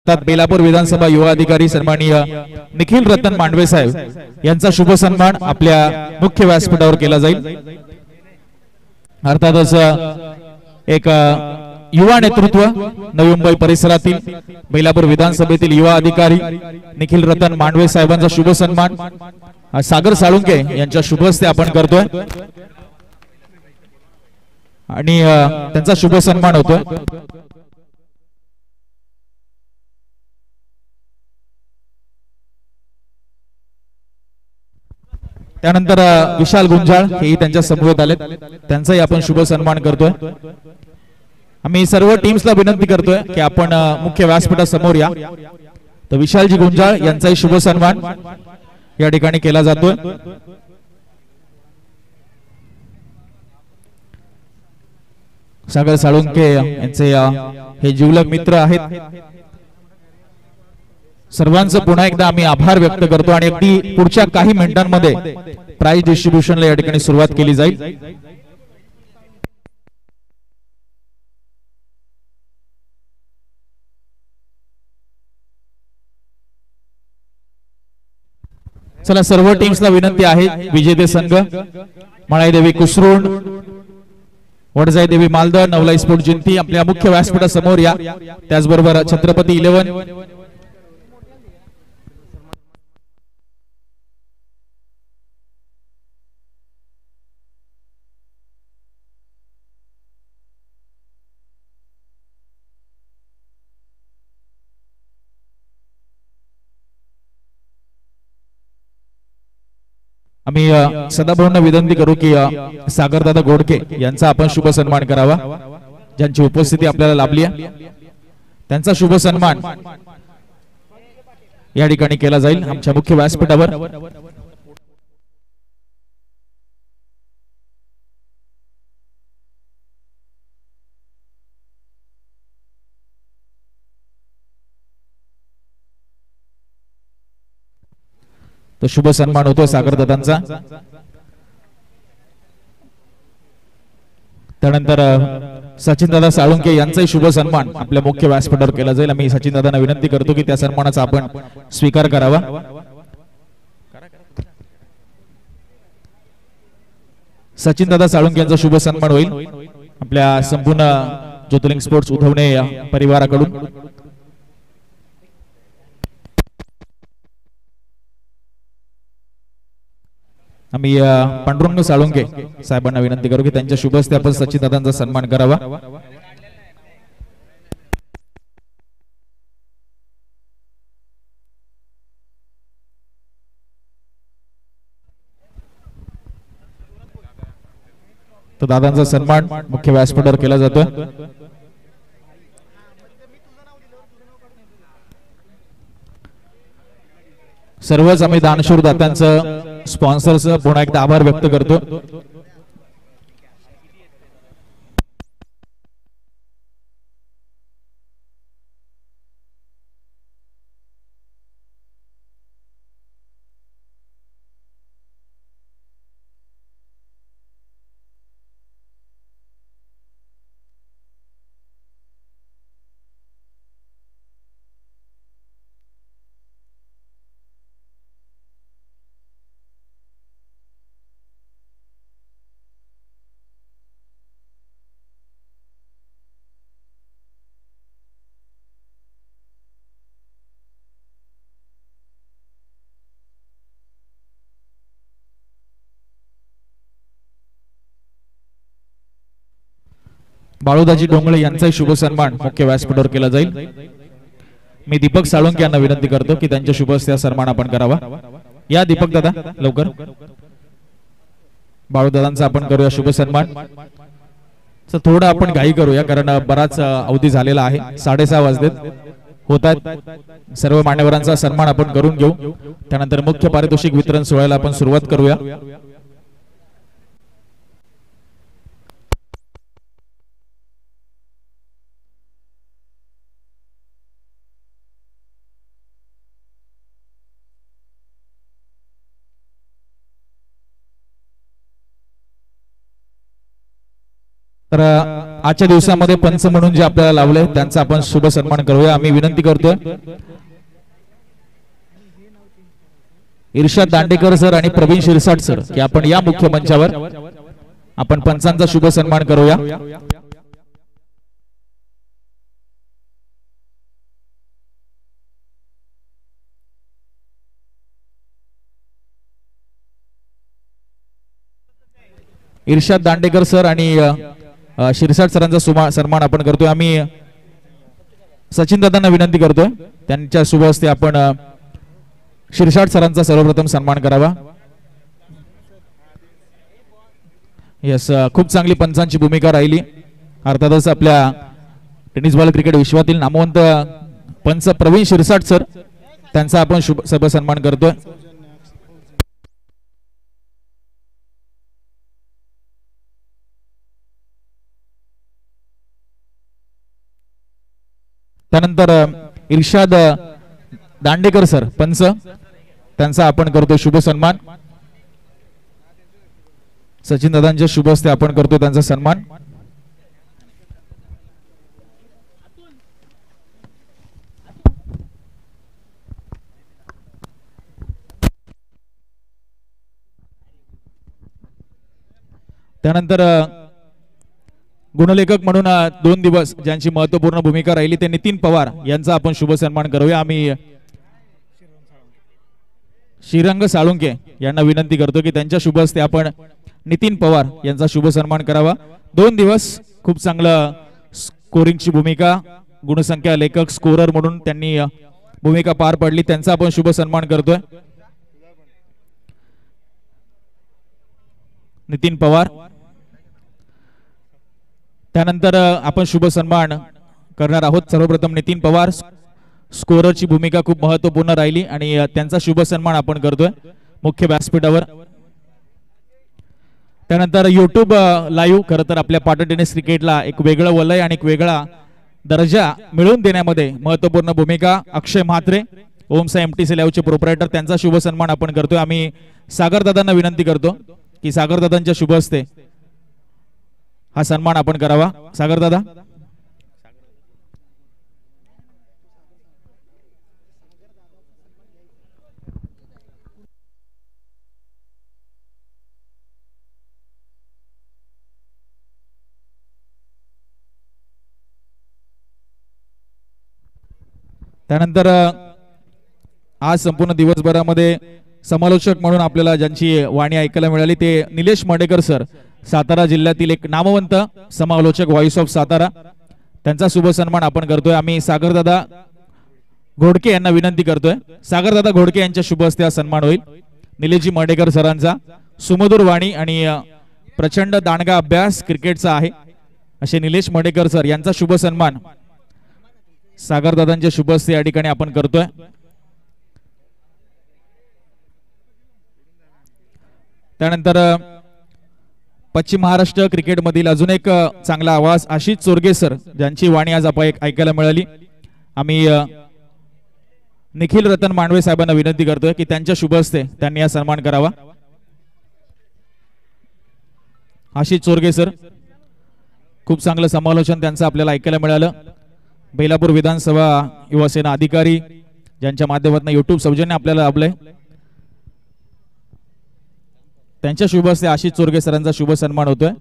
बेलापूर विधानसभा युवा अधिकारी सन्माननीय निखिल रतन मांडवे साहेब यांचा शुभ सन्मान आपल्या मुख्य व्यासपीठावर केला जाईल। अर्थातच एक युवा नेतृत्व नवी मुंबई परिसरातील बेलापूर विधानसभेतील युवा अधिकारी निखिल रतन मांडवे साहेबांचा शुभ सन्मान सागर साळुंके यांच्या शुभ हस्ते आपण करतोय आणि त्यांचा शुभ सन्मान होतोय। त्यानंतर विशाल गुंजाळ हेही त्यांच्या समवेत आलेत, त्यांचाही आपण शुभ सन्मान करतोय। आम्ही सर्व टीम्सला विनंती करतोय की आपण मुख्य व्यासपीठासमोर या। तर विशालजी गुंजाळ यांचाही शुभ सन्मान या ठिकाणी केला जातोय। सागर साळुंके यांचे हे जिवलग मित्र आहेत। सर्वांचं पुन्हा एकदा आम्ही आभार व्यक्त करतो आणि अगदी पुढच्या काही मिनिटांमध्ये प्राइज डिस्ट्रीब्युशनला या ठिकाणी सुरुवात केली जाईल। चला सर्व टीम्सला विनंती आहे, विजेते संघ मळाईदेवी कुसरुण, वडजाई देवी मालदण, नवलाई स्पोर्ट जिंती आपल्या मुख्य व्यासपीठासमोर या। त्याचबरोबर छत्रपती 11 आम्ही सदाभाऊंना विनंती करू की सागरदादा गोडके यांचा आपण शुभ सन्मान करावा, ज्यांची उपस्थिती आपल्याला लाभली आहे। त्यांचा शुभ सन्मान या ठिकाणी केला जाईल आमच्या मुख्य व्यासपीठावर। तो शुभ सन्मान होतो सागरदादांचा। त्यानंतर सचिन दादा साळुंके यांचाही शुभ सन्मान आपल्या मुख्य व्यासपीठावर केला जाईल। आम्ही सचिन दादांना विनंती करतो की त्या सन्मानाचा आपण स्वीकार करावा। सचिन दादा साळुंके यांचा शुभ सन्मान होईल आपल्या संपूर्ण ज्योतिर्लिंग स्पोर्ट्स उधवणे परिवाराकडून। आम्ही पांडुरंग साळुंके साहेबांना विनंती करू की त्यांच्या शुभ हस्ते आपण सचिन दादांचा सन्मान करावा। तो दादांचा सन्मान मुख्य व्यासपीठावर केला जातोय। सर्वच आम्ही दानशूर दात्यांचं स्पॉन्सर्स पुन्हा एकदा आभार व्यक्त करतो। बाळूदाजी डोंगळे यांचाही शुभ सन्मान मुख्य व्यासपीठावर केला जाईल। मी दीपक साळुंके यांना विनंती करतो की त्यांच्या शुभ हस्ते सन्मान आपण करावा। या दीपक दादा लवकर, बाळूदादांचा आपण करूया शुभ सन्मान। थोडं आपण घाई करूया कारण बराच अवधी झालेला आहे, 6:30 वाजलेत होत आहेत। सर्व मान्यवरांचा सन्मान आपण करून घेऊ, त्यानंतर मुख्य पारितोषिक वितरण सोहळ्याला आपण सुरुवात करूया। तर आजच्या दिवसामध्ये पंच म्हणून जे आपल्याला लावले त्यांचा आपण शुभ सन्मान करूया. आम्ही विनंती करतोय इर्षाद दांडेकर सर आणि प्रवीण शिरसाट सर की आपण या मुख्य मंचावर आपण पंचांचा शुभ सन्मान करूया. इर्षाद दांडेकर सर आणि शिरसाट सरांचा सन्मान आपण करतोय. आम्ही सचिन दादांना विनंती करतोय त्यांच्या शुभ हस्ते आपण शिरसाट सरांचा सर्वप्रथम सन्मान करावा. यस, खूप चांगली पंचांची भूमिका राहिली. अर्थातच आपल्या टेनिस बॉल क्रिकेट विश्वातील नामवंत पंच प्रवीण शिरसाट सर त्यांचा आपण शुभ सन्मान करतोय. त्यानंतर इर्षाद दांडेकर सर पंच त्यांचा आपण करतो शुभ सन्मान. सचिन दादांच्या शुभ हस्ते आपण करतो त्यांचा सन्मान. त्यानंतर गुणलेखक म्हणून 2 दिवस ज्यांची महत्वपूर्ण भूमिका राहिली ते नितीन पवार यांचा आपण शुभ सन्मान करूया. आम्ही श्रीरंग साळुंके यांना विनंती करतो की त्यांच्या शुभ हस्ते आपण नितीन पवार यांचा शुभ सन्मान करावा. 2 दिवस खूप चांगलं स्कोरिंगची भूमिका गुणसंख्या लेखक स्कोरर म्हणून त्यांनी भूमिका पार पडली. त्यांचा आपण शुभ सन्मान करतोय. नितीन पवार. त्यानंतर आपण शुभ सन्मान करणार आहोत. सर्वप्रथम नितीन पवार स्कोररची भूमिका खूप महत्वपूर्ण राहिली आणि त्यांचा शुभ सन्मान आपण करतोय मुख्य व्यासपीठावर. त्यानंतर युट्यूब लाईव्ह खरं तर आपल्या पाटण टेनिस क्रिकेटला एक वेगळं वलय आणि एक वेगळा दर्जा मिळवून देण्यामध्ये महत्वपूर्ण भूमिका अक्षय म्हात्रे ओमसा एमटीसी लाईव्हचे प्रोप्रायटर त्यांचा शुभ सन्मान आपण करतोय. आम्ही सागर दादांना विनंती करतो की सागर दादांच्या शुभ हस्ते हा सन्मान आपण करावा. सागर दादा. त्यानंतर आज संपूर्ण दिवसभरामध्ये समालोचक म्हणून आपल्याला ज्यांची वाणी ऐकायला मिळाली ते निलेश मडेकर सर सातारा जिल्ह्यातील एक नामवंत समालोचक व्हॉइस ऑफ सातारा त्यांचा शुभ सन्मान आपण करतोय. आम्ही सागरदादा घोडके यांना विनंती करतोय सागरदादा घोडके यांच्या शुभ हस्ते हा सन्मान होईल. निलेशजी मडेकर सरांचा सुमधुर वाणी आणि प्रचंड दांडगा अभ्यास क्रिकेटचा आहे असे निलेश मडेकर सर यांचा शुभ सन्मान सागरदादांच्या शुभ हस्ते या ठिकाणी आपण करतोय. त्यानंतर पश्चिम महाराष्ट्र क्रिकेट मधील अजून एक चांगला आवाज आशिष चोरगे सर ज्यांची वाणी आज आपण ऐकायला मिळाली. आम्ही निखिल रतन मांडवे साहेबांना विनंती करतोय की त्यांच्या शुभ हस्ते त्यांनी हा सन्मान करावा. आशिष चोरगे सर खूप चांगलं समालोचन त्यांचं आपल्याला ऐकायला मिळालं. बेलापूर विधानसभा युवासेना अधिकारी ज्यांच्या माध्यमातून युट्यूब सौजन्य आपल्याला लाभलंय त्यांच्या शुभ हस्ते आशिष चोरगे सरांचा शुभ सन्मान होतोय.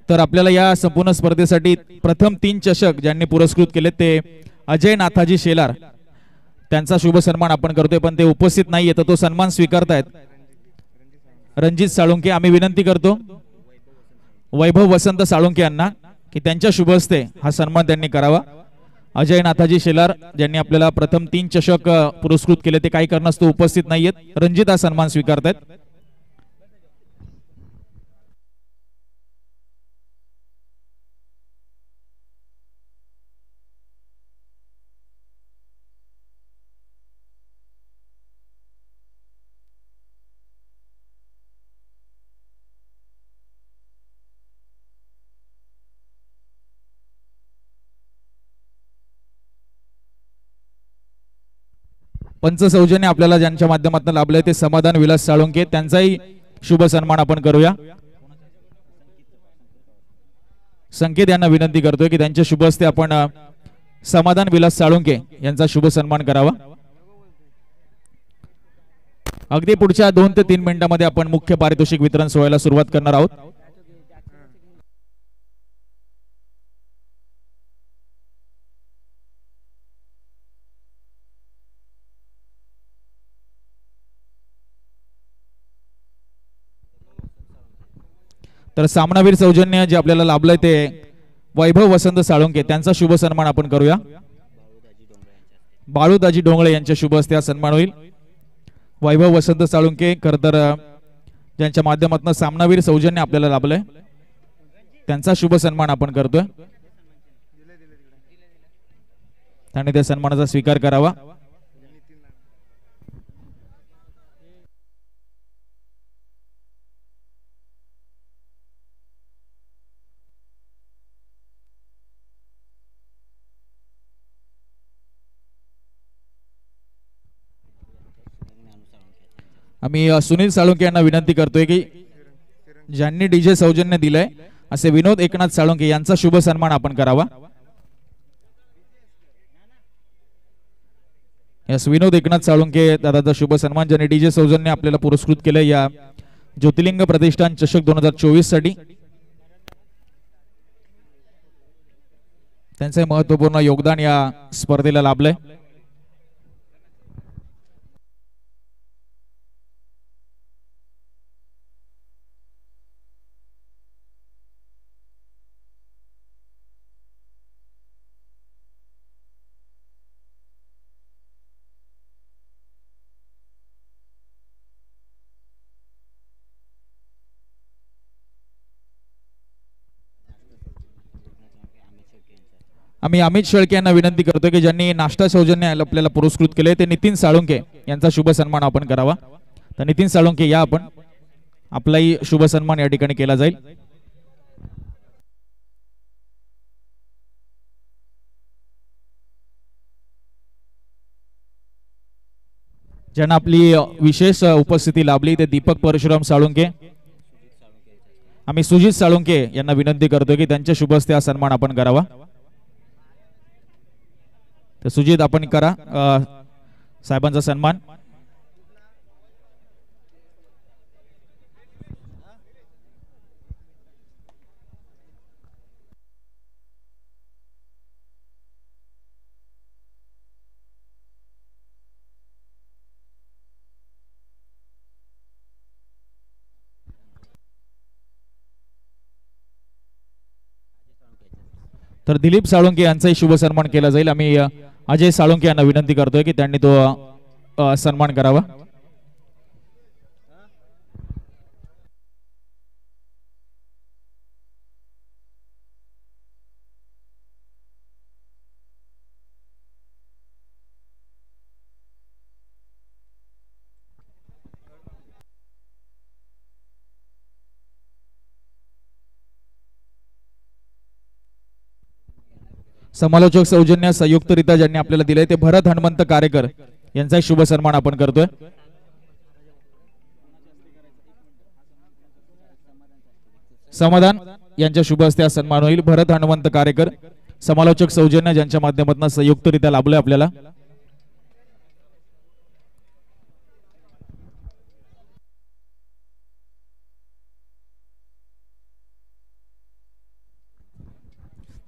तर आपल्याला या संपूर्ण स्पर्धेसाठी प्रथम 3 चषक ज्यांनी पुरस्कृत केले ते अजय नाथाजी शेलार त्यांचा शुभ सन्मान आपण करतोय पण ते उपस्थित नाहीये तर तो सन्मान स्वीकारतायत रणजित साळुंके. आम्ही विनंती करतो वैभव वसंत साळुंके यांना की त्यांच्या शुभ हस्ते हा सन्मान त्यांनी करावा. अजय नाथाजी शेलार ज्यांनी आपल्याला प्रथम 3 चषक पुरस्कृत केले ते काही कारणास्तव उपस्थित नाहीयेत. रणजित हा सन्मान स्वीकारतायत. पंच सौजन्य आपल्याला ज्यांच्या माध्यमातून लाभलंय ते समाधान विलास साळुंके, त्यांचाही शुभ सन्मान आपण करूया. संकेत यांना विनंती करतोय की त्यांच्या शुभ हस्ते आपण समाधान विलास साळुंके यांचा शुभ सन्मान करावा. अगदी पुढच्या 2 ते 3 मिनिटांमध्ये आपण मुख्य पारितोषिक वितरण सोहळ्याला सुरुवात करणार आहोत. तर सामनावीर सौजन्य जे आपल्याला लाभलंय ते वैभव वसंत साळुंके, त्यांचा शुभ सन्मान आपण करूया. बाळूदाजी डोंगळे यांच्या शुभ हस्ते हा सन्मान होईल. वैभव वसंत साळुंके खरं तर ज्यांच्या माध्यमातून सामनावीर सौजन्य आपल्याला लाभलंय त्यांचा शुभ सन्मान आपण करतोय. त्यांनी त्या सन्मानाचा स्वीकार करावा. आम्ही सुनील साळुंके यांना विनंती करतोय की ज्यांनी डीजे सौजन्य दिलंय असे विनोद एकनाथ साळुंके यांचा शुभ सन्मान आपण करावा. यस, विनोद एकनाथ साळुंके दादाचा शुभ सन्मान, ज्यांनी डीजे सौजन्य आपल्याला पुरस्कृत केले या ज्योतिर्लिंग प्रतिष्ठान चषक 2024 साठी. त्यांचे महत्वपूर्ण योगदान या स्पर्धेला लाभलंय. आम्ही अमित शेळके यांना विनंती करतो की ज्यांनी नाश्ता सौजन्य आपल्याला पुरस्कृत केले ते नितीन साळुंके यांचा शुभ सन्मान आपण करावा. तर नितीन साळुंके या आपण, आपलाही शुभ सन्मान या ठिकाणी केला जाईल. ज्यांना आपली विशेष उपस्थिती लाभली ते दीपक परशुराम साळुंके. आम्ही सुजित साळुंके यांना विनंती करतो की त्यांच्या शुभ हस्ते हा सन्मान आपण करावा. तर सुजित आपण करा साहेबांचा सन्मान. तर दिलीप साळुंके यांचाही शुभ सन्मान केला जाईल. आम्ही अजय साळुंके यांना विनंती करतोय की त्यांनी तो सन्मान करावा. समालोचक सौजन्य संयुक्तरित्या ज्यांनी आपल्याला दिले ते भरत हनुमंत कारेकर यांचा शुभ सन्मान आपण करतोय. समाधान यांच्या शुभ हस्ते हा सन्मान होईल. भरत हनुमंत कारेकर समालोचक सौजन्य ज्यांच्या माध्यमातून संयुक्तरित्या लाभलोय आपल्याला.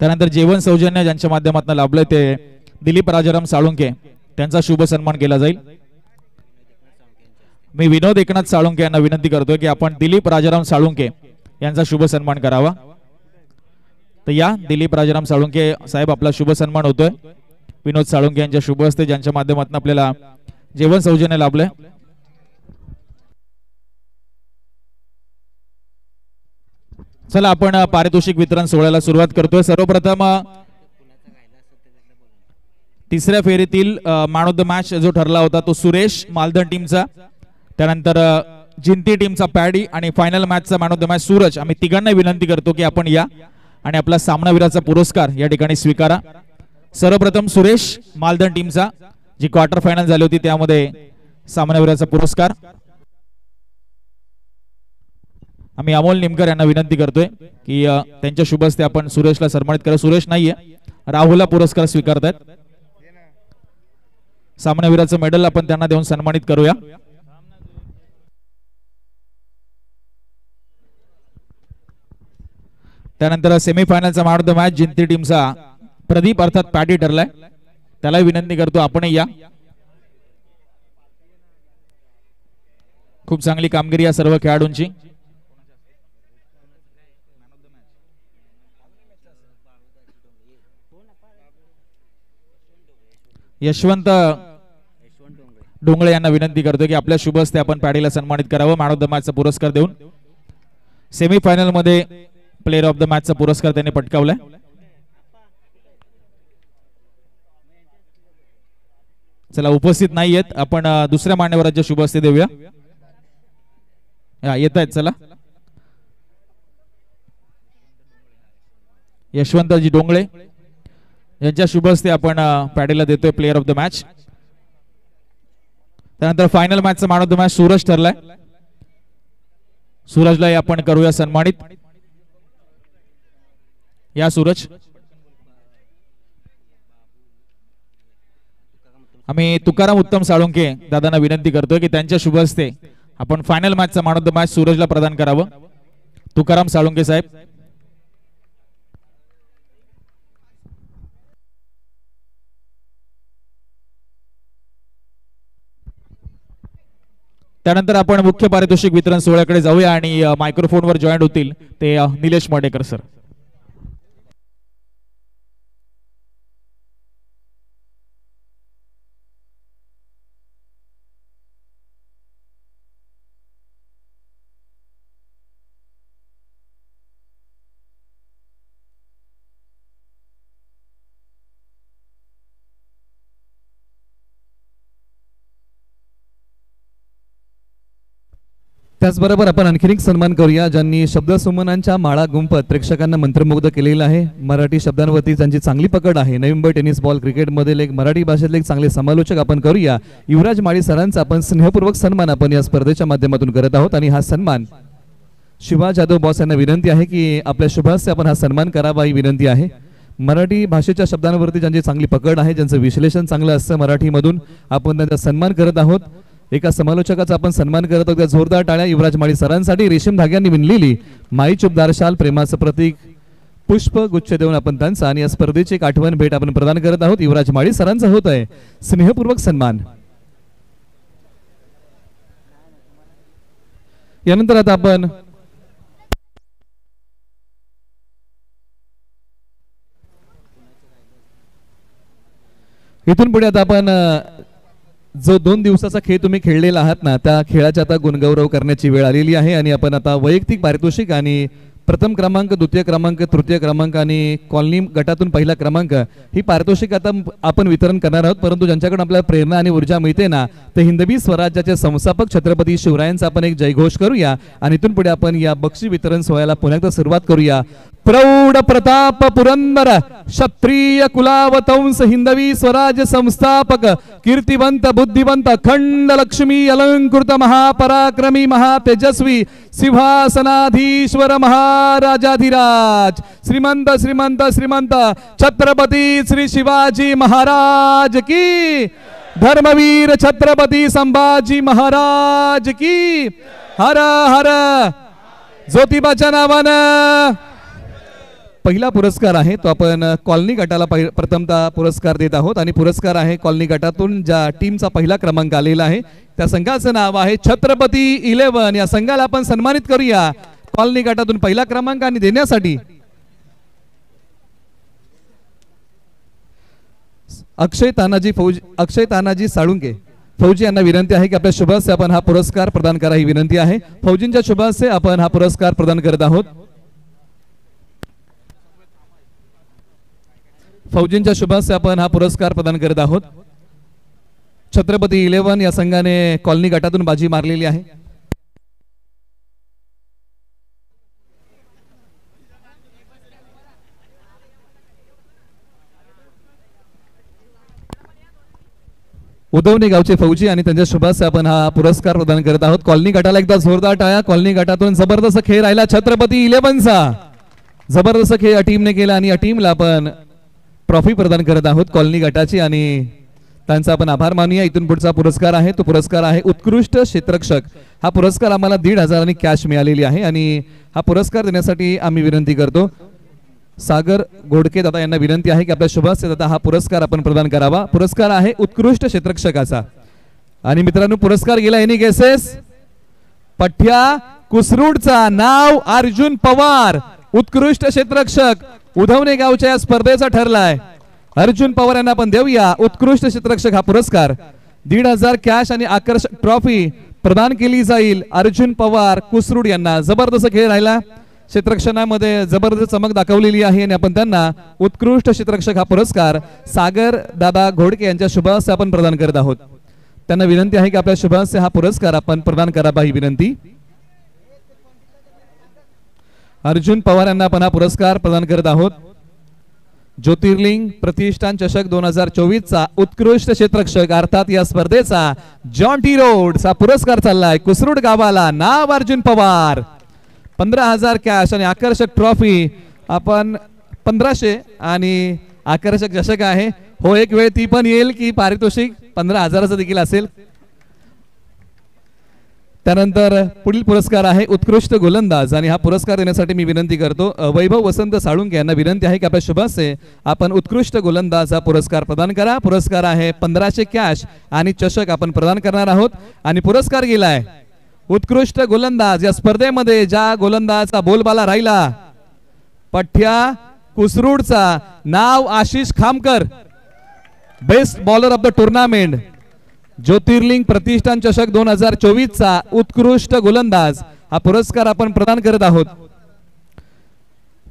त्यानंतर जेवण सौजन्य ज्यांच्या माध्यमातून लाभलंय ते दिलीप राजाराम साळुंके त्यांचा शुभ सन्मान केला जाईल. मी विनोद एकनाथ साळुंके यांना विनंती करतोय की आपण दिलीप राजाराम साळुंके यांचा शुभ सन्मान करावा. तर या दिलीप राजाराम साळुंके साहेब, आपला शुभ सन्मान होतोय विनोद साळुंके यांच्या शुभ हस्ते, ज्यांच्या माध्यमातून आपल्याला जेवण सौजन्य लाभलंय. चला आपण पारितोषिक वितरण सोहळ्याला सुरुवात करतोय. सर्वप्रथम तिसऱ्या फेरीतील मॅन ऑफ द मॅच जो ठरला होता तो सुरेश मालदण टीमचा, त्यानंतर जिंती टीमचा पॅडी आणि फायनल मॅचचा man of the match Suraj. आम्ही तिघांना विनंती करतो की आपण या आणि आपला सामनावीराचा पुरस्कार या ठिकाणी स्वीकारा. सर्वप्रथम सुरेश मालदण टीमचा जी क्वार्टर फायनल झाली होती त्यामध्ये सामनावीराचा पुरस्कार आम्ही अमोल निमकर यांना विनंती करतोय की त्यांच्या शुभ हस्ते आपण सुरेशला सन्मानित करू. सुरेश नाहीये, राहुलला पुरस्कार स्वीकारतायत. सामनावीराचं मेडल आपण त्यांना देऊन सन्मानित करूया. त्यानंतर सेमीफायनलचा man of the match Jinti टीमचा प्रदीप अर्थात पॅटी ठरलाय. त्याला विनंती करतो आपणही या. खूप चांगली कामगिरी या सर्व खेळाडूंची. यशवंत डोंगळे यांना विनंती करतो की आपल्या शुभ हस्ते आपण पॅडीला सन्मानित करावं मॅन ऑफ द मॅचचा पुरस्कार देऊन. सेमीफायनल मध्ये प्लेअर ऑफ द मॅचचा पुरस्कार त्यांनी पटकावलाय. चला उपस्थित नाहीयेत, आपण दुसऱ्या मान्यवरांच्या शुभ हस्ते देऊया. येत आहेत. चला यशवंतजी डोंगळे यांच्या शुभ हस्ते आपण पॅडीला देतोय प्लेअर ऑफ द मॅच. त्यानंतर फायनल मॅचचा man of the match Suraj ठरलाय. सूरजला आपण करूया सन्मानित. या सूरज. आम्ही तुकाराम उत्तम साळुंके दादांना विनंती करतोय की त्यांच्या शुभ हस्ते आपण फायनल मॅचचा मॅन ऑफ द मॅच सूरजला प्रदान करावं. तुकाराम साळुंके साहेब. त्यानंतर आपण मुख्य पारितोषिक वितरण सोहळ्याकडे जाऊया आणि मायक्रोफोनवर जॉईन होतील ते निलेश मडेकर सर. त्याचबरोबर आपण आणखीन एक सन्मान करूया ज्यांनी शब्दसुमनांच्या माळा गुंफत प्रेक्षकांना मंत्रमुग्ध केलेलं आहे. मराठी शब्दांवरती त्यांची चांगली पकड आहे. नवी मुंबई टेनिस बॉल क्रिकेटमधील एक मराठी भाषेतले एक चांगले समालोचक आपण करूया. युवराज माळी सरांचा आपण स्नेहपूर्वक सन्मान आपण या स्पर्धेच्या माध्यमातून करत आहोत आणि हा सन्मान शिवा जाधव बॉस यांना विनंती आहे की आपल्या शुभ हस्ते आपण हा सन्मान करावा ही विनंती आहे. मराठी भाषेच्या शब्दांवरती ज्यांची चांगली पकड आहे, ज्यांचं विश्लेषण चांगलं असतं मराठीमधून, आपण त्यांचा सन्मान करत आहोत. एका समालोचकाचा आपण सन्मान करत आहोत. जोरदार टाळ्या युवराज माळी सरांसाठी. रेशीम धाग्यांनी विणलेली माई चुबदार शाल प्रेमाचं प्रतीक पुष्प गुच्छ देऊन आपण त्यांचा आणि या स्पर्धेची एक आठवण भेट आपण प्रदान करत आहोत. युवराज माळी सरांचा होत आहे स्नेहपूर्वक सन्मान. यानंतर आता आपण इथून पुढे आता आपण जो 2 दिवसाचा खेळ तुम्ही खेळलेला आहात ना, त्या खेळाचा आता गुणगौरव करण्याची वेळ आलेली आहे आणि आपण आता वैयक्तिक पारितोषिक आणि प्रथम क्रमांक, द्वितीय क्रमांक, तृतीय क्रमांक आणि कॉलनी गटातून पहिला क्रमांक ही पारितोषिक आता आपण वितरण करणार आहोत. परंतु ज्यांच्याकडून आपल्याला प्रेरणा आणि ऊर्जा मिळते ना, ते हिंदवी स्वराज्याचे संस्थापक छत्रपती शिवरायांचा आपण एक जयघोष करूया आणि इथून पुढे आपण या बक्षी वितरण सोहळ्याला पुन्हा एकदा सुरुवात करूया. प्रौढ प्रताप पुरंदर क्षत्रिय कुलावतंस हिंदवी स्वराज्य संस्थापक कीर्तिवंत बुद्धिवंत अखंड लक्ष्मी अलंकृत महापराक्रमी महातेजस्वी सिंहासनाधीश्वर महाराजाधिराज श्रीमंत श्रीमंत श्रीमंत छत्रपती श्री शिवाजी महाराज की, धर्मवीर छत्रपती संभाजी महाराज की, हर हर. ज्योतिबाच्या नावानं पहिला पुरस्कार आहे तो आपण कॉलनी गटाला प्रथमतः पुरस्कार देत आहोत आणि पुरस्कार आहे कॉलनी गटातून ज्या टीमचा पहिला क्रमांक आलेला आहे त्या संघाचं नाव आहे छत्रपती 11. या संघाला आपण सन्मानित करूया. कॉलनी गटातून पहिला क्रमांक आणि देण्यासाठी अक्षय तानाजी साळुंके फौजी यांना विनंती आहे की आपल्या शुभ हस्ते आपण हा पुरस्कार प्रदान करा ही विनंती आहे. फौजींच्या शुभ हस्ते आपण हा पुरस्कार प्रदान करत आहोत. फौजींच्या शुभ हस्ते आपण हा पुरस्कार प्रदान करत आहोत. छत्रपती 11 या संघाने कॉलनी गटातून बाजी मारलेली आहे. उदवणे गावचे फौजी आणि त्यांच्या शुभास आपण हा पुरस्कार प्रदान करत आहोत. कॉलनी गटाला एकदा जोरदार टाळ्या. कॉलनी गटातून जबरदस्त खेळ राहिला छत्रपती 11चा. जबरदस्त खेळ या टीमने केला आणि या टीमला आपण ट्रॉफी प्रदान करत आहोत कॉलनी गटाची आणि त्यांचा आपण आभार मानूया. इथून पुढचा पुरस्कार आहे तो पुरस्कार आहे उत्कृष्ट क्षेत्ररक्षक. हा पुरस्कार आम्हाला 1,500 आणि कॅश मिळालेली आहे आणि हा पुरस्कार देण्यासाठी आम्ही विनंती करतो सागर गोडके दादा यांना विनंती आहे की आपल्या शुभास दादा हा पुरस्कार आपण प्रदान करावा. पुरस्कार आहे उत्कृष्ट क्षेत्ररक्षकाचा. आणि मित्रांनो पुरस्कार गेला एनी गेसेस पठ्या कुसरूडचा. नाव अर्जुन पवार. उत्कृष्ट क्षेत्ररक्षक उधवणे गावच्या या स्पर्धेचा ठरलाय. अर्जुन पवार यांना आपण देऊया उत्कृष्ट क्षेत्ररक्षक हा पुरस्कार. 1,500 कॅश आणि आकर्षक ट्रॉफी प्रदान केली जाईल अर्जुन पवार कुसरूड यांना. जबरदस्त खेळ राहिला. क्षेत्ररक्षणामध्ये जबरदस्त चमक दाखवलेली आहे आणि आपण त्यांना उत्कृष्ट क्षेत्ररक्षक हा पुरस्कार सागर दादा घोडके यांच्या शुभास आपण प्रदान करत आहोत. त्यांना विनंती आहे की आपल्या शुभास हा पुरस्कार आपण प्रदान करावा ही विनंती. अर्जुन पवार यांना आपण हा पुरस्कार प्रदान करत आहोत. ज्योतिर्लिंग प्रतिष्ठान चषक 2024चा उत्कृष्ट क्षेत्ररक्षक अर्थात या स्पर्धेचा जॉन्टी रोड्स हा पुरस्कार चाललाय कुसरूड गावाला. नाव अर्जुन पवार. 15,000 कॅश आणि आकर्षक ट्रॉफी आपण 1,500 आणि आकर्षक चषक आहे. हो एक वेळ ती पण येईल की पारितोषिक 15,000चं देखील असेल. त्यानंतर पुढील पुरस्कार आहे उत्कृष्ट गोलंदाज आणि हा पुरस्कार देण्यासाठी मी विनंती करतो वैभव वसंत साळुंके यांना विनंती आहे की आपल्या शुभासे आपण उत्कृष्ट गोलंदाज हा पुरस्कार प्रदान करा. पुरस्कार आहे 1,500 कॅश आणि चषक आपण प्रदान करणार आहोत. आणि पुरस्कार गेलाय उत्कृष्ट गोलंदाज. या स्पर्धेमध्ये ज्या गोलंदाजचा बोलबाला राहिला पठ्या कुसरूडचा. नाव Ashish Khamkar. Best bowler of the tournament. Jyotirling Pratishthan चषक 2024चा उत्कृष्ट गोलंदाज हा पुरस्कार आपण प्रदान करत आहोत.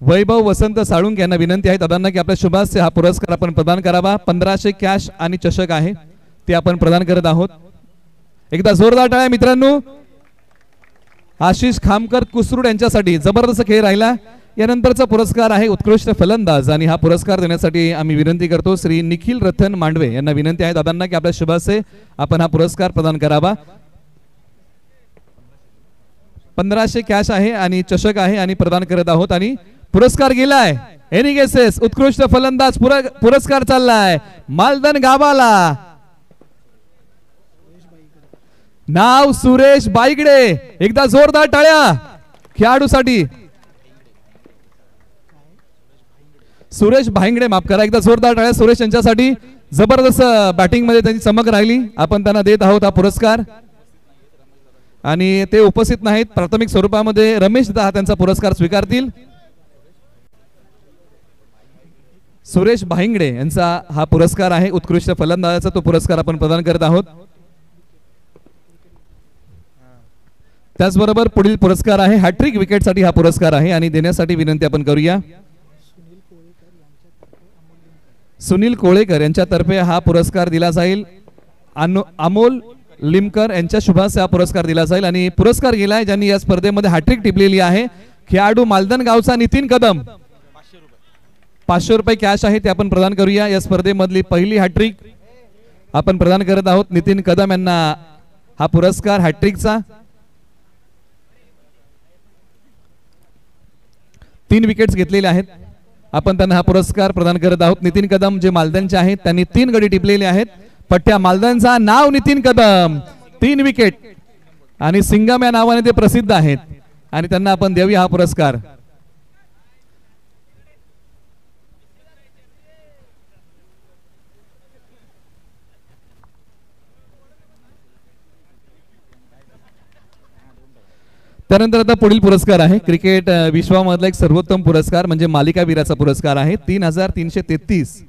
वैभव वसंत साळुंके यांना विनंती आहे दादांना की आपल्या शुभास हा पुरस्कार आपण प्रदान करावा. 1,500 कॅश आणि चषक आहे ते आपण प्रदान करत आहोत. एकदा जोरदार टाळ्या मित्रांनो. आशिष खामकर कुसरूड यांच्यासाठी जबरदस्त खेळ राहिला. यानंतरचा पुरस्कार आहे उत्कृष्ट फलंदाज आणि हा पुरस्कार देण्यासाठी आम्ही विनंती करतो श्री निखिल रतन मांडवे यांना विनंती आहे दादांना की आपल्या शुभासे आपण हा पुरस्कार प्रदान करावा. 1,500 कॅश आहे आणि चषक आहे आणि प्रदान करत आहोत. आणि पुरस्कार गेलाय एनी गेसेस उत्कृष्ट फलंदाज पुरस्कार चाललाय मालदन गावाला. नाव सुरेश बाईगडे. एकदा जोरदार टाळ्या खेळाडूसाठी. सुरेश भाईंगडे माफ करा. एकदा जोरदार टाळ्या सुरेश यांच्यासाठी. जबरदस्त बॅटिंग मध्ये त्यांची चमक राहिली. आपण त्यांना देत आहोत हा पुरस्कार. आणि ते उपस्थित नाहीत प्राथमिक स्वरूपामध्ये. रमेश दादा त्यांचा पुरस्कार स्वीकारतील. सुरेश भाईंगडे यांचा हा पुरस्कार आहे उत्कृष्ट फलंदाजाचा. तो पुरस्कार आपण प्रदान करत आहोत. त्याचबरोबर पुढील पुरस्कार आहे हॅट्रिक विकेटसाठी हा पुरस्कार आहे आणि देण्यासाठी विनंती आपण करूया सुनील कोळेकर यांच्यातर्फे हा पुरस्कार दिला जाईल. अमोल लिमकर यांच्या शुभास हा पुरस्कार दिला जाईल. आणि पुरस्कार गेलाय ज्यांनी या स्पर्धेमध्ये हॅट्रिक टिपलेली आहे. खेळाडू मालदन गावचा नितीन कदम. 500 रुपये कॅश आहे ते आपण प्रदान करूया. या स्पर्धेमधली पहिली हॅट्रिक आपण प्रदान करत आहोत नितीन कदम यांना हा पुरस्कार हॅट्रिकचा. 3 विकेट्स घेतलेले आहेत. आपण त्यांना हा पुरस्कार प्रदान करत आहोत. नितीन कदम जे मालदनचे आहेत त्यांनी 3 गडी टिपलेले आहेत. पट्ट्या मालदनचा. नाव नितीन कदम. 3 विकेट आणि सिंगम या नावाने ते प्रसिद्ध आहेत आणि त्यांना आपण देऊया हा पुरस्कार. त्यानंतर आता पुढील पुरस्कार आहे क्रिकेट विश्वामधला एक सर्वोत्तम पुरस्कार म्हणजे मालिकावीराचा पुरस्कार आहे. 3,333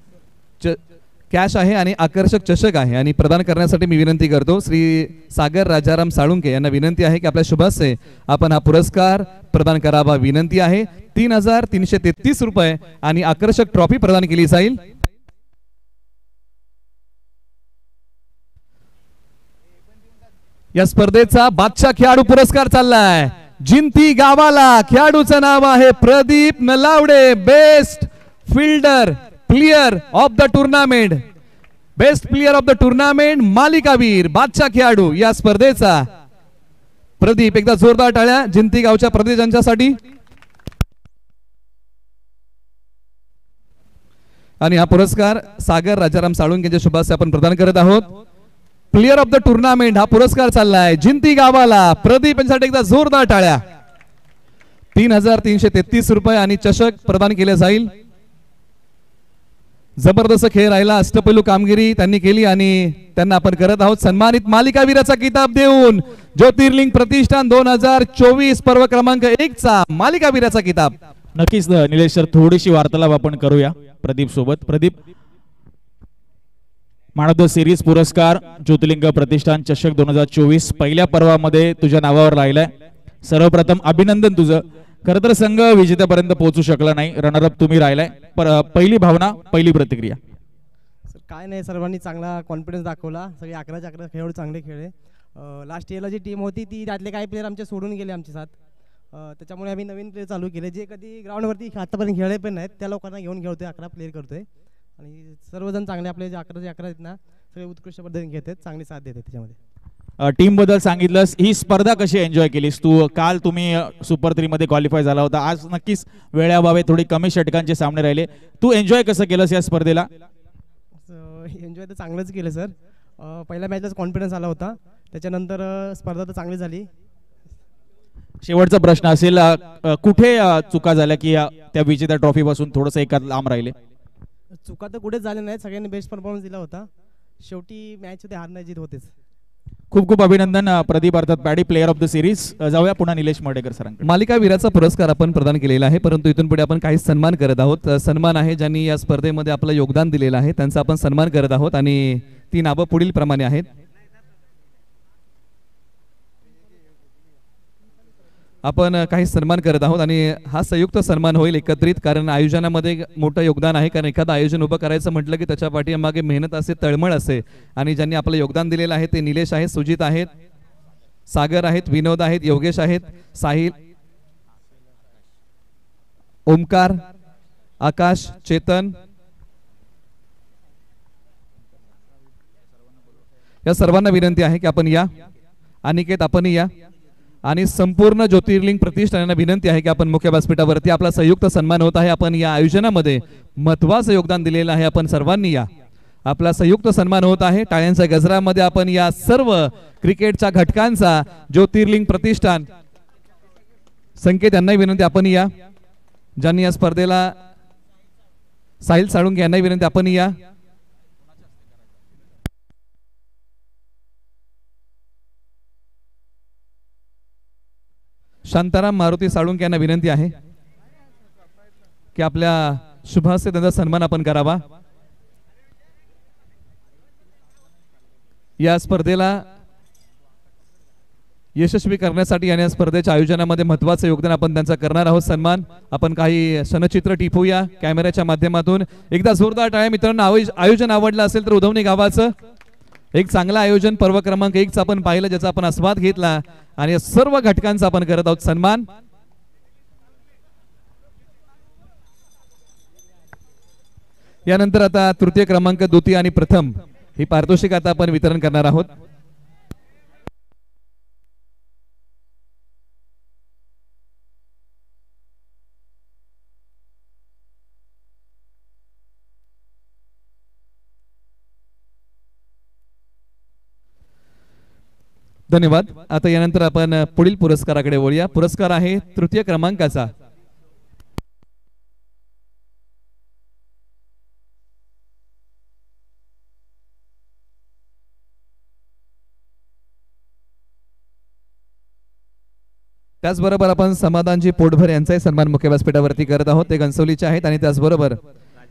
कॅश आहे आणि आकर्षक चषक आहे. आणि प्रदान करण्यासाठी मी विनंती करतो श्री सागर राजाराम साळुंके यांना विनंती आहे की आपल्या शुभासे आपण हा पुरस्कार प्रदान करावा विनंती आहे. 3,333 रुपये आणि आकर्षक ट्रॉफी प्रदान केली जाईल. या स्पर्धेचा बादशाह खेळाडू पुरस्कार चाललाय जिंती गावाला. खेळाडूचं नाव आहे Pradeep Nalawade. Best fielder player of the tournament. Best player of the tournament मालिकावीर बादशाह खेळाडू या स्पर्धेचा प्रदीप, एकदा जोरदार टाळ्या जिंती गावच्या प्रदीप यांच्यासाठी. आणि हा पुरस्कार सागर राजाराम साळुंके यांच्या शुभ हस्ते आपण प्रदान करत आहोत. प्लेयर ऑफ द टुर्नामेंट हा पुरस्कार चाललाय जिंती गावाला. प्रदीप यांच्यासाठी एकदा जोरदार टाळ्या. 3,333 रुपये आणि चषक प्रदान केले जाईल. जबरदस्त खेळ राहिला, अष्टपैलू कामगिरी त्यांनी केली आणि त्यांना आपण करत आहोत सन्मानित. मालिकावीराचा किताब देऊन ज्योतिर्लिंग प्रतिष्ठान 2024 पर्व क्रमांक 1 चा मालिकावीराचा किताब. नक्कीच निलेश सर, थोडीशी वार्तालाप आपण करूया प्रदीप सोबत. Pradeep, man of the series पुरस्कार ज्योतिर्लिंग प्रतिष्ठान चषक 2024 पहिल्या पर्वामध्ये तुझ्या नावावर राहिलाय. सर्वप्रथम अभिनंदन तुझं. खरं तर संघ विजेत्यापर्यंत पोहोचू शकला नाही, रनरअप तुम्ही राहिलाय. पहिली भावना, पहिली प्रतिक्रिया. सर काय नाही, सर्वांनी चांगला कॉन्फिडन्स दाखवला. सगळे 11 खेळाडू चांगले खेळले. लास्ट इयरला जी टीम होती ती त्यातले काही प्लेयर आमचे सोडून गेले आमच्या साथ. त्याच्यामुळे आम्ही नवीन प्लेयर चालू केले जे कधी ग्राउंडवरती आतापर्यंत खेळले पण नाहीत. त्या लोकांना घेऊन खेळतोय, 11 प्लेयर करतोय आणि सर्वजण चांगले आपले जे 11 आहेत ना सगळे उत्कृष्ट पद्धतीने घेतात, चांगली साथ देतात. त्याच्यामध्ये टीम बद्दल सांगितलंस, ही स्पर्धा कशी एन्जॉय केलीस तू? काल तुम्ही सुपर 3 मध्ये क्वालिफाय झाला होता, आज नक्कीच वेळेअभावी थोडी कमी षटकांचे सामने राहिले. तू एन्जॉय कसं केलंस या स्पर्धेला? एन्जॉय तर चांगलंच केलं सर. पहिल्या मॅचलाच कॉन्फिडन्स आला होता, त्याच्यानंतर स्पर्धा तर चांगली झाली. शेवटचा प्रश्न असेल, कुठे चुका झाल्या की त्या विजेत्या ट्रॉफी पासून थोडंसं एका लांब राहिले? चुका तर कुठेच झाल्या नाहीत, सगळ्यांनी बेस्ट परफॉर्मन्स दिला होता. शेवटी मॅच मध्ये हार नाही जीत होतेच. खूप खूप अभिनंदन प्रदीप, अर्थात paddy player of the series. जाऊया पुन्हा निलेश मर्डेकर सरांकडे. मालिकावीराचा पुरस्कार आपण प्रदान केलेला आहे, परंतु इथून पुढे आपण काही सन्मान करत आहोत. सन्मान आहे ज्यांनी या स्पर्धेमध्ये आपलं योगदान दिलेलं आहे त्यांचा आपण सन्मान करत आहोत आणि ती नावं पुढील प्रमाणे आहेत. आपण काही सन्मान करत आहोत आणि हा संयुक्त सन्मान होईल एकत्रित, कारण आयोजनामध्ये मोठं योगदान आहे. कारण एखादं आयोजन उभं करायचं म्हटलं की त्याच्या पाठीमागे मेहनत असते, तळमळ असते आणि ज्यांनी आपलं योगदान दिलेलं आहे ते निलेश आहेत, सुजित आहेत, सागर आहेत, विनोद आहेत, योगेश आहेत, साहिल, ओमकार, आकाश, चेतन, या सर्वांना विनंती आहे की आपण या. अनिकेत आपण या आणि संपूर्ण ज्योतिर्लिंग प्रतिष्ठानांना विनंती आहे की आपण मुख्य व्यासपीठावरती आपला संयुक्त सन्मान होत आहे. आपण या आयोजनामध्ये महत्त्वाचं योगदान दिलेलं आहे, आपण सर्वांनी या. आपला संयुक्त सन्मान होत आहे. टाळ्यांच्या गजरामध्ये आपण या सर्व क्रिकेटच्या घटकांचा ज्योतिर्लिंग प्रतिष्ठान संकेत यांनाही विनंती आपण या. ज्यांनी या स्पर्धेला साहिल साळुंके यांनाही विनंती आपण या. शांताराम मारुती साळुंके यांना विनंती आहे की आपल्या शुभ हस्ते त्यांचा सन्मान आपण करावा. या स्पर्धेला यशस्वी करण्यासाठी आणि या स्पर्धेच्या आयोजनामध्ये महत्त्वाचं योगदान आपण त्यांचा करणार आहोत. सन्मान आपण काही क्षणचित्र टिपूया कॅमेऱ्याच्या माध्यमातून. एकदा जोरदार टाळ्या मित्रांनो. आयोजन आवडलं असेल तर उधवणी गावाचं एक चांगलं आयोजन पर्व क्रमांक 1 चं आपण पाहिलं, ज्याचा आपण आस्वाद घेतला आणि या सर्व घटकांचा आपण करत आहोत सन्मान. यानंतर आता तृतीय क्रमांक, द्वितीय आणि प्रथम ही पारितोषिक आता आपण वितरण करणार आहोत. धन्यवाद. आता यानंतर आपण पुढील पुरस्काराकडे वळूया. पुरस्कार आहे तृतीय क्रमांकाचा. त्याचबरोबर आपण समाधानजी पोटभर यांचाही सन्मान मुख्य व्यासपीठावरती करत आहोत. ते घनसोलीचे आहेत आणि त्याचबरोबर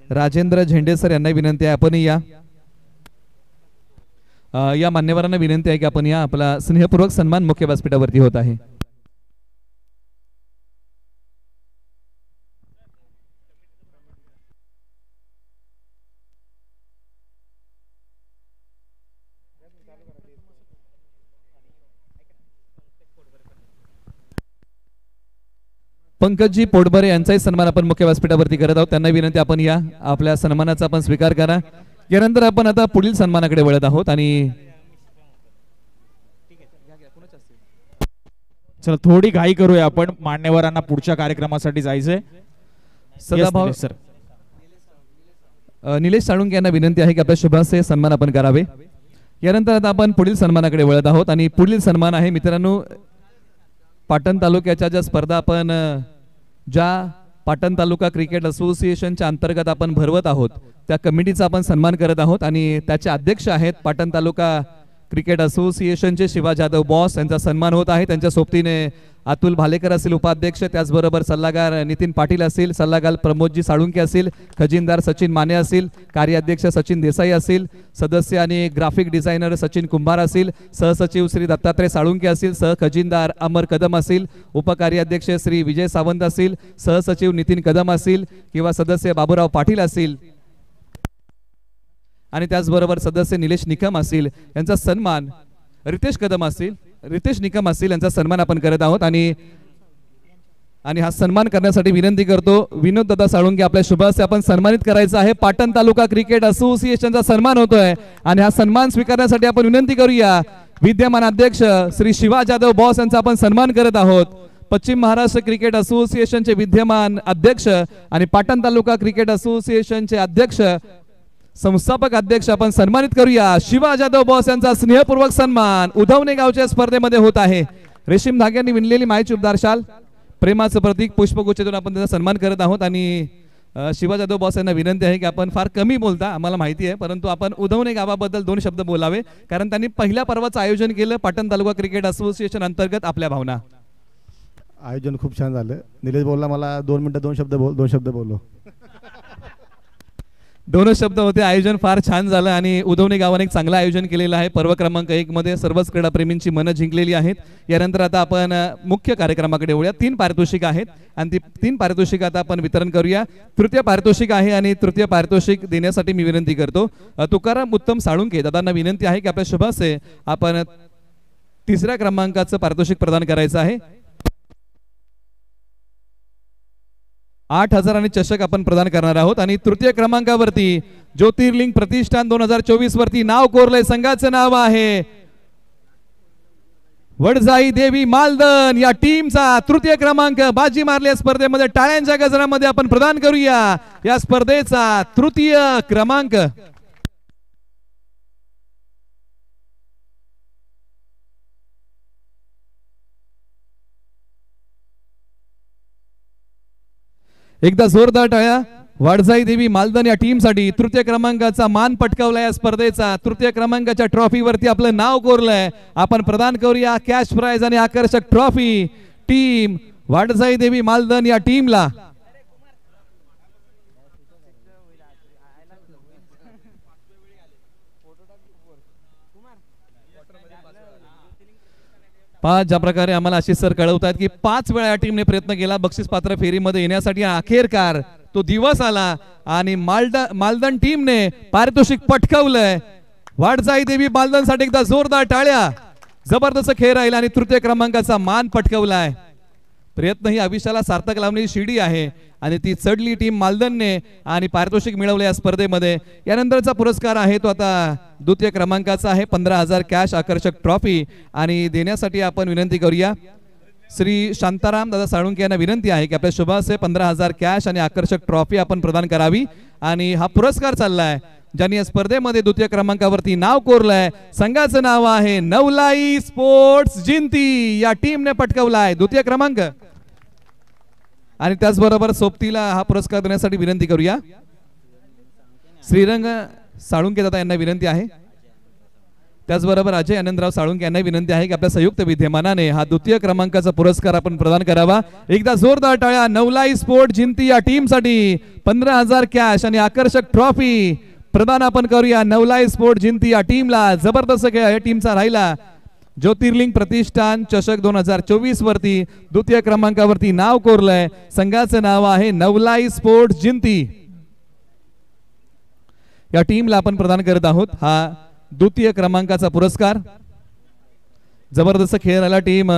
राजेंद्र झेंडे सर यांनाही विनंती आहे आपण या. या मान्यवरांना विनंती आहे की आपण या. आपला स्नेहपूर्वक सन्मान मुख्य व्यासपीठावरती होत आहे. पंकजजी पोटभरे यांचाही सन्मान आपण मुख्य व्यासपीठावरती करत आहोत. त्यांना विनंती आपण या. आपल्या सन्मानाचा आपण स्वीकार करा. यानंतर आपण आता पुढील सन्मानाकडे वळत आहोत आणि चला थोडी घाई करूया आपण, मान्यवरांना पुढच्या कार्यक्रमासाठी जायचंय. सदाभाऊ सर निलेश साळुंके यांना विनंती आहे की आपल्या शुभाशय सन्मान आपण करावे. यानंतर आता आपण पुढील सन्मानाकडे वळत आहोत आणि पुढील सन्मान आहे मित्रांनो, पाटण तालुक्याच्या ज्या स्पर्धा आपण ज्या पाटण तालुका क्रिकेट असोसिएशनच्या अंतर्गत आपण भरवत आहोत त्या कमिटीचा आपण सन्मान करत आहोत आणि त्याचे अध्यक्ष आहेत पाटण तालुका क्रिकेट असोसिएशनचे शिवा जाधव बॉस, यांचा सन्मान होत आहे. त्यांच्या सोबतीने अतुल भालेकर असतील उपाध्यक्ष, त्याचबरोबर सल्लागार नितीन पाटील असतील, सल्लागार प्रमोदजी साळुंके असतील, खजिनदार सचिन माने असतील, कार्याध्यक्ष सचिन देसाई असतील, सदस्य आणि ग्राफिक डिझायनर सचिन कुंभार असतील, सहसचिव श्री दत्तात्रय साळुंके असतील, सहखजिनदार अमर कदम असतील, उपकार्याध्यक्ष श्री विजय सावंत असतील, सहसचिव नितीन कदम असतील किंवा सदस्य बाबूराव पाटील असतील आणि त्याचबरोबर सदस्य निलेश निकम असतील, यांचा सन्मान रितेश कदम असतील, रितेश निकम असतील, यांचा सन्मान आपण करत आहोत. आणि हा सन्मान करण्यासाठी विनंती करतो विनोद दादा साळुंके, आपल्या शुभाशय आपण सन्मानित करायचं आहे. पाटण तालुका क्रिकेट असोसिएशनचा सन्मान होतोय आणि हा सन्मान स्वीकारण्यासाठी आपण विनंती करूया विद्यमान अध्यक्ष श्री शिवा जाधव बॉस यांचा आपण सन्मान करत आहोत. पश्चिम महाराष्ट्र क्रिकेट असोसिएशनचे विद्यमान अध्यक्ष आणि पाटण तालुका क्रिकेट असोसिएशनचे अध्यक्ष संस्थापक अध्यक्ष आपण सन्मानित करूया. शिवा जाधव बॉस यांचा स्नेहपूर्वक सन्मान उधवणे गावच्या स्पर्धेमध्ये होत आहे. रेशीम धाग्यांनी विणलेली मायेची उबदार शाल, प्रेमाचं प्रतीक पुष्पगुच्छेतून आपण त्याचा सन्मान करत आहोत. आणि शिवा जाधव बॉस यांना विनंती आहे की आपण फार कमी बोलता, आम्हाला माहिती आहे, परंतु आपण उधवणे गावाबद्दल 2 शब्द बोलावे, कारण त्यांनी पहिल्या पर्वाचं आयोजन केलं पाटण तालुका क्रिकेट असोसिएशन अंतर्गत. आपल्या भावना. आयोजन खूप छान झालं. निलेश बोलला मला 2 मिनिटं 2 शब्द बोललो. 2 शब्द होते. आयोजन फार छान झालं आणि उधवणे गावाने एक चांगलं आयोजन केलेलं आहे. पर्व क्रमांक 1 मध्ये सर्वच क्रीडाप्रेमींची मनं जिंकलेली आहेत. यानंतर आता आपण मुख्य कार्यक्रमाकडे वळूया. 3 पारितोषिक आहेत आणि ती 3 पारितोषिक आता आपण वितरण करूया. तृतीय पारितोषिक आहे आणि तृतीय पारितोषिक देण्यासाठी मी विनंती करतो तुकाराम उत्तम साळुंके दादांना विनंती आहे की आपल्या शुभाशय आपण 3ऱ्या क्रमांकाचं पारितोषिक प्रदान करायचं आहे. 8,000 आणि चषक आपण प्रदान करणार आहोत. आणि तृतीय क्रमांकावरती ज्योतिर्लिंग प्रतिष्ठान 2024 वरती नाव कोरलंय. संघाचं नाव आहे वडजाई देवी मालदन. या टीमचा तृतीय क्रमांक बाजी मारल्या स्पर्धेमध्ये टाळ्यांच्या गजरामध्ये आपण प्रदान करूया या स्पर्धेचा तृतीय क्रमांक. एकदा जोरदार टाळ्या. वडजाई देवी मालदन या टीमसाठी तृतीय क्रमांकाचा मान पटकावला. या स्पर्धेचा तृतीय क्रमांकाच्या ट्रॉफीवरती आपलं नाव कोरलंय. आपण प्रदान करूया कॅश प्राइज आणि आकर्षक ट्रॉफी टीम वडजाई देवी मालदन या टीमला. ज्या प्रकारे आम्हाला आशिष सर कळवतात की 5 वेळा या टीमने प्रयत्न केला बक्षीस पात्र फेरीमध्ये येण्यासाठी. अखेरकार तो दिवस आला आणि मालदन टीमने पारितोषिक पटकावलंय. वडजाई देवी मालदन साठी एकदा जोरदार टाळ्या. जबरदस्त खेळ राहिला आणि तृतीय क्रमांकाचा मान पटकावलाय. प्रयत्न ही आयुष्याला सार्थक लावण्याची शिडी आहे आणि ती चढली टीम मालदनने आणि पारितोषिक मिळवले या स्पर्धेमध्ये. यानंतरचा पुरस्कार आहे तो आता द्वितीय क्रमांकाचा आहे. 15,000 कॅश आकर्षक ट्रॉफी आणि देण्यासाठी आपण विनंती करूया श्री शांताराम दादा साळुंके यांना विनंती आहे की आपल्या शुभाशय 15,000 कॅश आणि आकर्षक ट्रॉफी आपण प्रदान करावी. आणि हा पुरस्कार चाललाय ज्यांनी या स्पर्धेमध्ये द्वितीय क्रमांकावरती नाव कोरलंय. संघाचं नाव आहे नवलाई स्पोर्ट्स जिंती. या टीमने पटकावलाय द्वितीय क्रमांक. आणि त्याचबरोबर सोबतीला हा पुरस्कार देण्यासाठी विनंती करूया श्रीरंग साळुंके दादा यांना विनंती आहे. त्याचबरोबर अजय आनंदराव साळुंके यांना विनंती आहे की आपल्या संयुक्त विद्यमानाने हा द्वितीय क्रमांकाचा पुरस्कार आपण प्रदान करावा. एकदा जोरदार टाळ्या. नवलाई स्पोर्ट जिंती या टीमसाठी 15,000 कॅश आणि आकर्षक ट्रॉफी प्रदान आपण करूया नवलाई स्पोर्ट जिंती या टीमला. जबरदस्त खेळ या टीमचा राहिला. ज्योतिर्लिंग प्रतिष्ठान चषक 2024 वरती द्वितीय क्रमांकावरती नाव कोरलंय. संघाचं नाव आहे नवलाई स्पोर्ट जिंती. या टीमला आपण प्रदान करत आहोत हा द्वितीय क्रमांकाचा पुरस्कार. जबरदस्त खेळ राहिला टीम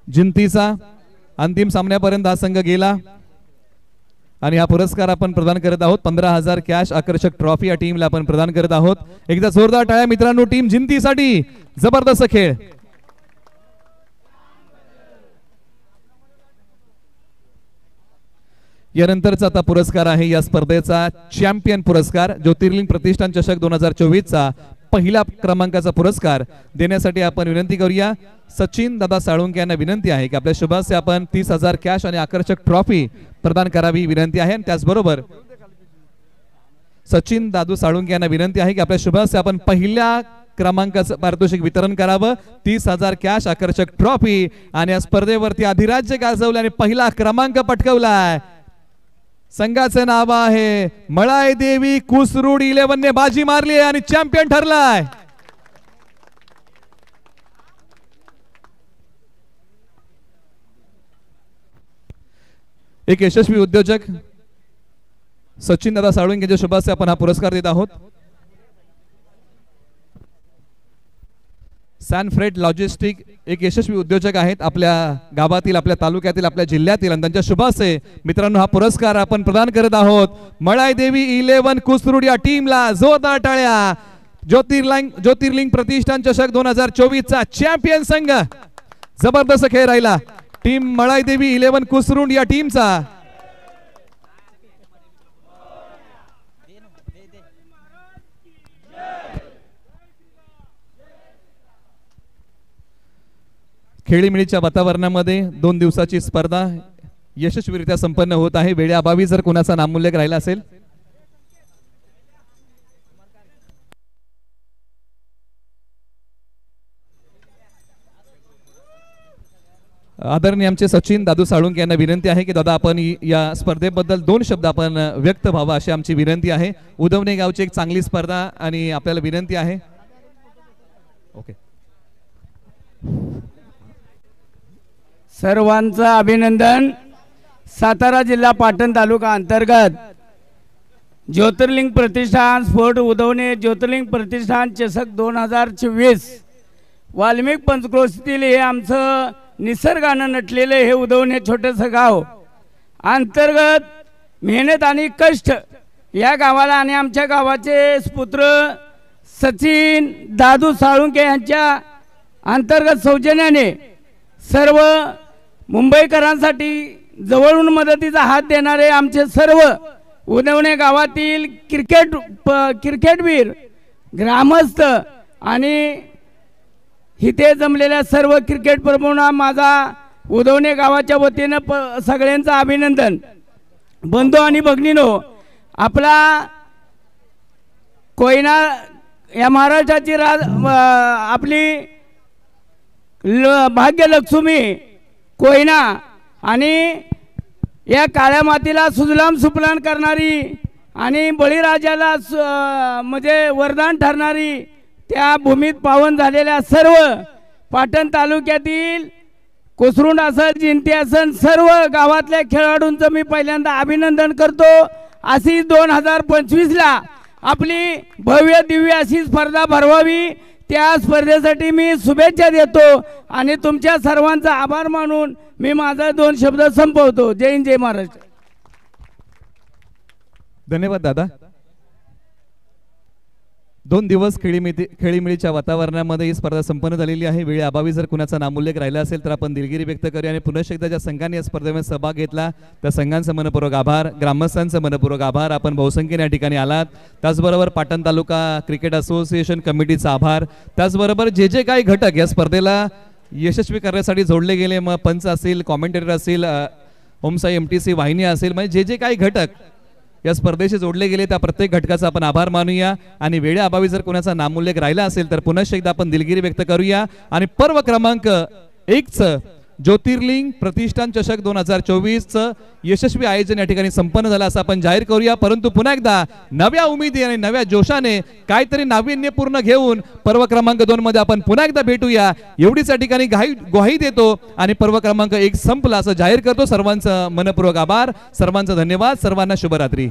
जिंतीचा. अंतिम सामन्यापर्यंत हा संघ गेला आणि हा पुरस्कार आपण प्रदान करत आहोत. 15,000 कॅश आकर्षक ट्रॉफी या टीमला आपण प्रदान करत आहोत. एकदा जोरदार टाळ्या मित्रांनो टीम जिंतीसाठी. जबरदस्त खेळ. यानंतरचा आता पुरस्कार आहे या स्पर्धेचा चॅम्पियन पुरस्कार. ज्योतिर्लिंग प्रतिष्ठान चषक 2024 चा पहिला क्रमांकाचा पुरस्कार देण्यासाठी आपण विनंती करूया. सचिन दादा साळुंके यांना विनंती आहे की आपल्या शुभास्य आपण 30,000 कॅश आणि आकर्षक ट्रॉफी प्रदान करावी विनंती आहे. आणि त्याचबरोबर सचिन दादू साळुंके यांना विनंती आहे की आपल्या शुभास्य आपण पहिल्या क्रमांकाचं पारितोषिक वितरण करावं. 30,000 कॅश आकर्षक ट्रॉफी आणि या स्पर्धेवरती अधिराज्य गाजवलं आणि पहिला क्रमांक पटकावलाय. संघाचं नाव आहे मळाई देवी कुसरूड 11 ने बाजी मारली आणि चॅम्पियन ठरलाय. एक यशस्वी उद्योजक सचिन दादा साळुंके यांच्या शुभास्य आपण हा पुरस्कार देत आहोत. सॅनफ्रेड लॉजिस्टिक एक यशस्वी उद्योजक आहेत आपल्या गावातील, आपल्या तालुक्यातील, आपल्या जिल्ह्यातील आणि त्यांच्या शुभासे मित्रांनो हा पुरस्कार आपण प्रदान करत आहोत. मळाई देवी 11 कुसरूड या टीमला जोरदार टाळ्या. ज्योतिर्लिंग प्रतिष्ठान चषक 2024 चा चॅम्पियन संघ. जबरदस्त खेळ राहिला टीम मळाई देवी 11 कुसरूड या टीमचा. खेळीमेळीच्या वातावरणामध्ये 2 दिवसाची स्पर्धा यशस्वीरित्या संपन्न होत आहे. वेळेअभावी जर कोणाचा नामोल्लेख राहिला असेल आदरणीय आमचे सचिन दादू साळुंके यांना विनंती आहे की दादा आपण या स्पर्धेबद्दल 2 शब्द आपण व्यक्त व्हावा अशी आमची विनंती आहे. उदवणे गावची एक चांगली स्पर्धा आणि आपल्याला विनंती आहे. ओके सर्वांचं अभिनंदन. सातारा जिल्हा पाटण तालुका अंतर्गत ज्योतिर्लिंग प्रतिष्ठान स्पोर्ट उदवणे ज्योतिर्लिंग प्रतिष्ठान चषक 2024 वाल्मिक पंचक्रोशीतील हे आमचं निसर्गानं नटलेलं हे उदवणे छोटंसं गाव अंतर्गत मेहनत आणि कष्ट या गावाला आणि आमच्या गावाचे पुत्र सचिन दादू साळुंके यांच्या अंतर्गत सौजन्याने सर्व मुंबईकरांसाठी जवळून मदतीचा हात देणारे आमचे सर्व उदवणे गावातील क्रिकेटवीर ग्रामस्थ आणि इथे जमलेल्या सर्व क्रिकेटपटूंना माझा उदवणे गावाच्या वतीनं सगळ्यांचं अभिनंदन. बंधू आणि भगिनीनो, आपला कोयना या महाराष्ट्राची आपली भाग्यलक्ष्मी कोयना आणि या काळ्या मातीला सुजलाम सुफलाम करणारी आणि बळीराजाला म्हणजे वरदान ठरणारी त्या भूमीत पावन झालेल्या सर्व पाटण तालुक्यातील कोसरूड असेल जिंती असेल सर्व गावातल्या खेळाडूंचं मी पहिल्यांदा अभिनंदन करतो. अशी 2025ला आपली भव्य दिव्य अशी स्पर्धा भरवावी त्या स्पर्धेसाठी मी शुभेच्छा देतो आणि तुमच्या सर्वांचा आभार मानून मी माझा 2 शब्द संपवतो. जय हिंद जय महाराष्ट्र. धन्यवाद दादा. 2 दिवस खेळीमेळीच्या वातावरणामध्ये ही स्पर्धा संपन्न झालेली आहे. वेळेअभावी जर कुणाचा नामोल्लेख राहिला असेल तर आपण दिलगिरी व्यक्त करूया आणि पुन्हा एकदा ज्या संघाने या स्पर्धेमध्ये सहभाग घेतला त्या संघांचा मनपूर्वक आभार, ग्रामस्थांचा मनपूर्वक आभार. आपण बहुसंख्येने या ठिकाणी आलात. त्याचबरोबर पाटण तालुका क्रिकेट असोसिएशन कमिटीचा आभार. त्याचबरोबर जे काही घटक या स्पर्धेला यशस्वी करण्यासाठी जोडले गेले, मग पंच असेल, कॉमेंटेटर असेल, ओमसाई MTC वाहिनी असेल, म्हणजे जे काही घटक या स्पर्धेशी जोडले गेले त्या प्रत्येक घटकाचा आपण आभार मानूया. आणि वेळेअभावी जर कोणाचा नामोल्लेख राहिला असेल तर पुन्हा एकदा आपण दिलगिरी व्यक्त करूया. आणि पर्व क्रमांक 1चं ज्योतिर्लिंग प्रतिष्ठान चषक 2024चं यशस्वी आयोजन या ठिकाणी संपन्न झालं असं आपण जाहीर करूया. परंतु पुन्हा एकदा नव्या उमेदी आणि नव्या जोशाने काहीतरी नाविन्यपूर्ण घेऊन पर्व क्रमांक 2 मध्ये आपण पुन्हा एकदा भेटूया एवढीच या ठिकाणी ग्वाही देतो आणि पर्व क्रमांक 1 संपला असं जाहीर करतो. सर्वांचं मनपूर्वक आभार, सर्वांचा धन्यवाद, सर्वांना शुभरात्री.